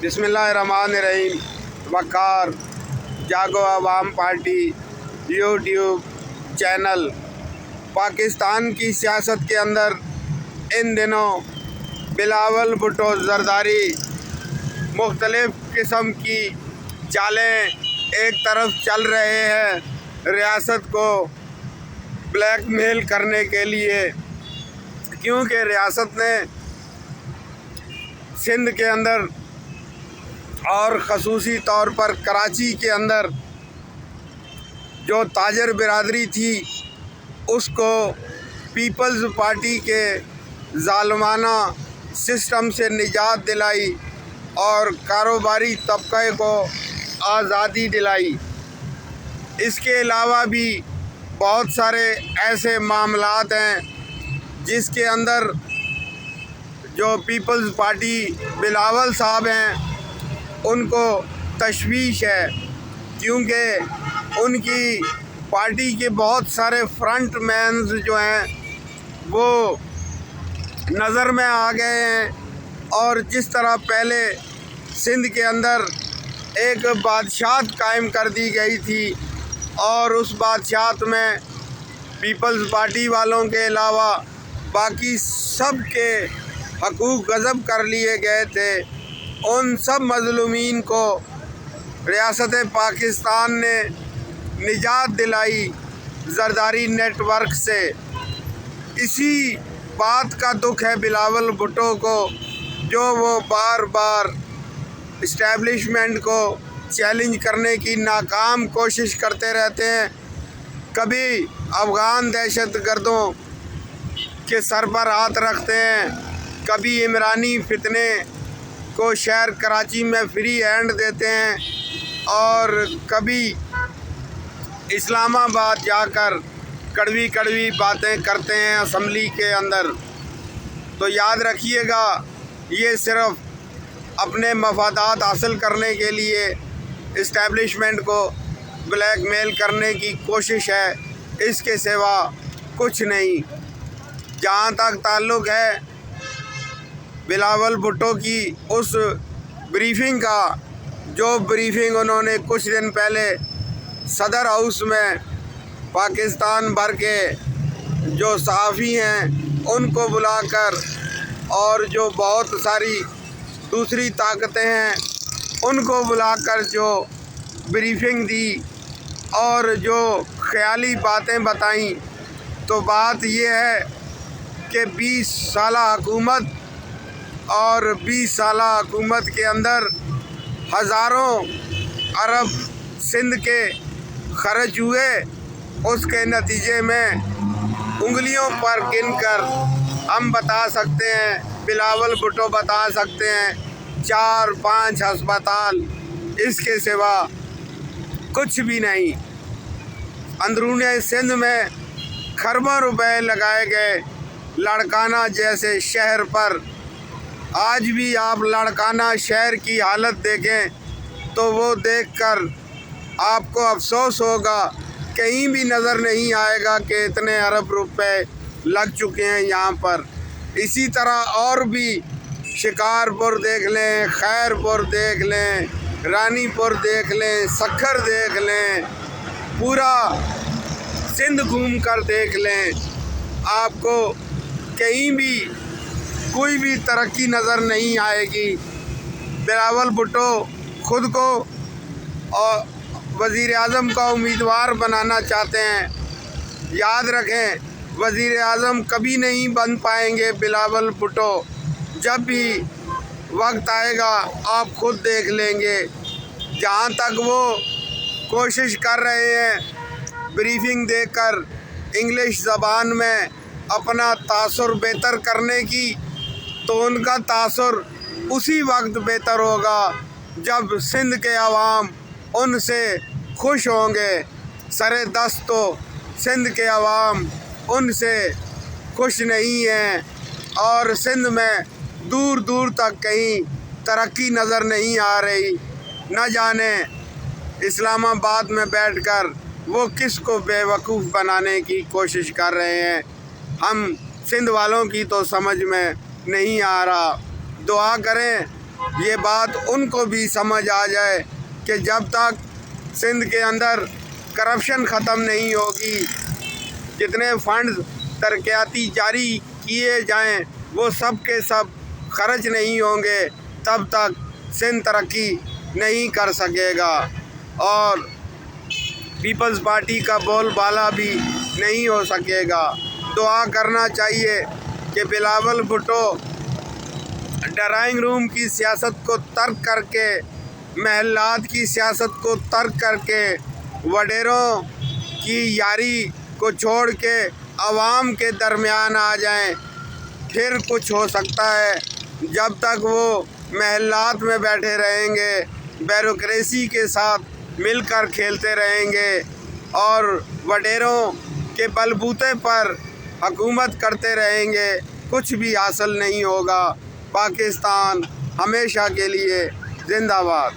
بسم اللہ الرحمن الرحیم۔ وقار جاگو عوام پارٹی یوٹیوب چینل پاکستان کی سیاست کے اندر ان دنوں بلاول بھٹو زرداری مختلف قسم کی چالیں ایک طرف چل رہے ہیں ریاست کو بلیک میل کرنے کے لیے، کیونکہ ریاست نے سندھ کے اندر اور خصوصی طور پر کراچی کے اندر جو تاجر برادری تھی اس کو پیپلز پارٹی کے ظالمانہ سسٹم سے نجات دلائی اور کاروباری طبقے کو آزادی دلائی۔ اس کے علاوہ بھی بہت سارے ایسے معاملات ہیں جس کے اندر جو پیپلز پارٹی بلاول صاحب ہیں ان کو تشویش ہے، کیونکہ ان کی پارٹی کے بہت سارے فرنٹ مینز جو ہیں وہ نظر میں آ گئے ہیں، اور جس طرح پہلے سندھ کے اندر ایک بادشاہت قائم کر دی گئی تھی اور اس بادشاہت میں پیپلز پارٹی والوں کے علاوہ باقی سب کے حقوق غصب کر لیے گئے تھے، ان سب مظلومین کو ریاست پاکستان نے نجات دلائی زرداری نیٹ ورک سے۔ اسی بات کا دکھ ہے بلاول بھٹو کو، جو وہ بار بار اسٹیبلشمنٹ کو چیلنج کرنے کی ناکام کوشش کرتے رہتے ہیں۔ کبھی افغان دہشت گردوں کے سر پر ہاتھ رکھتے ہیں، کبھی عمرانی فتنے کو شہر کراچی میں فری ہینڈ دیتے ہیں، اور کبھی اسلام آباد جا کر کڑوی کڑوی باتیں کرتے ہیں اسمبلی کے اندر۔ تو یاد رکھیے گا، یہ صرف اپنے مفادات حاصل کرنے کے لیے اسٹیبلشمنٹ کو بلیک میل کرنے کی کوشش ہے، اس کے سوا کچھ نہیں۔ جہاں تک تعلق ہے بلاول بھٹو کی اس بریفنگ کا، جو بریفنگ انہوں نے کچھ دن پہلے صدر ہاؤس میں پاکستان بھر کے جو صحافی ہیں ان کو بلا کر، اور جو بہت ساری دوسری طاقتیں ہیں ان کو بلا کر جو بریفنگ دی اور جو خیالی باتیں بتائیں، تو بات یہ ہے کہ 20 سالہ حکومت اور 20 سالہ حکومت کے اندر ہزاروں ارب سندھ کے خرچ ہوئے، اس کے نتیجے میں انگلیوں پر گن کر ہم بتا سکتے ہیں، بلاول بھٹو بتا سکتے ہیں 4-5 ہسپتال، اس کے سوا کچھ بھی نہیں۔ اندرون سندھ میں کھربوں روپے لگائے گئے لاڑکانہ جیسے شہر پر۔ آج بھی آپ لاڑکانہ شہر کی حالت دیکھیں تو وہ دیکھ کر آپ کو افسوس ہوگا، کہیں بھی نظر نہیں آئے گا کہ اتنے ارب روپے لگ چکے ہیں یہاں پر۔ اسی طرح اور بھی شکارپور دیکھ لیں، خیر پور دیکھ لیں، رانی پور دیکھ لیں، سکھر دیکھ لیں، پورا سندھ گھوم کر دیکھ لیں، آپ کو کہیں بھی کوئی بھی ترقی نظر نہیں آئے گی۔ بلاول بھٹو خود کو اور وزیر اعظم کا امیدوار بنانا چاہتے ہیں۔ یاد رکھیں، وزیر اعظم کبھی نہیں بن پائیں گے بلاول بھٹو، جب بھی وقت آئے گا آپ خود دیکھ لیں گے۔ جہاں تک وہ کوشش کر رہے ہیں بریفنگ دے کر انگلش زبان میں اپنا تاثر بہتر کرنے کی، تو ان کا تاثر اسی وقت بہتر ہوگا جب سندھ کے عوام ان سے خوش ہوں گے۔ سر دست تو سندھ کے عوام ان سے خوش نہیں ہیں، اور سندھ میں دور دور تک کہیں ترقی نظر نہیں آ رہی۔ نہ جانے اسلام آباد میں بیٹھ کر وہ کس کو بے وقوف بنانے کی کوشش کر رہے ہیں، ہم سندھ والوں کی تو سمجھ میں نہیں آ رہا۔ دعا کریں یہ بات ان کو بھی سمجھ آ جائے کہ جب تک سندھ کے اندر کرپشن ختم نہیں ہوگی، جتنے فنڈز ترقیاتی جاری کیے جائیں وہ سب کے سب خرچ نہیں ہوں گے، تب تک سندھ ترقی نہیں کر سکے گا اور پیپلز پارٹی کا بول بالا بھی نہیں ہو سکے گا۔ دعا کرنا چاہیے کہ بلاول بھٹو ڈرائنگ روم کی سیاست کو ترک کر کے، محلات کی سیاست کو ترک کر کے، وڈیروں کی یاری کو چھوڑ کے عوام کے درمیان آ جائیں، پھر کچھ ہو سکتا ہے۔ جب تک وہ محلات میں بیٹھے رہیں گے، بیوروکریسی کے ساتھ مل کر کھیلتے رہیں گے اور وڈیروں کے بل بوتے پر حکومت کرتے رہیں گے، کچھ بھی حاصل نہیں ہوگا۔ پاکستان ہمیشہ کے لیے زندہ باد۔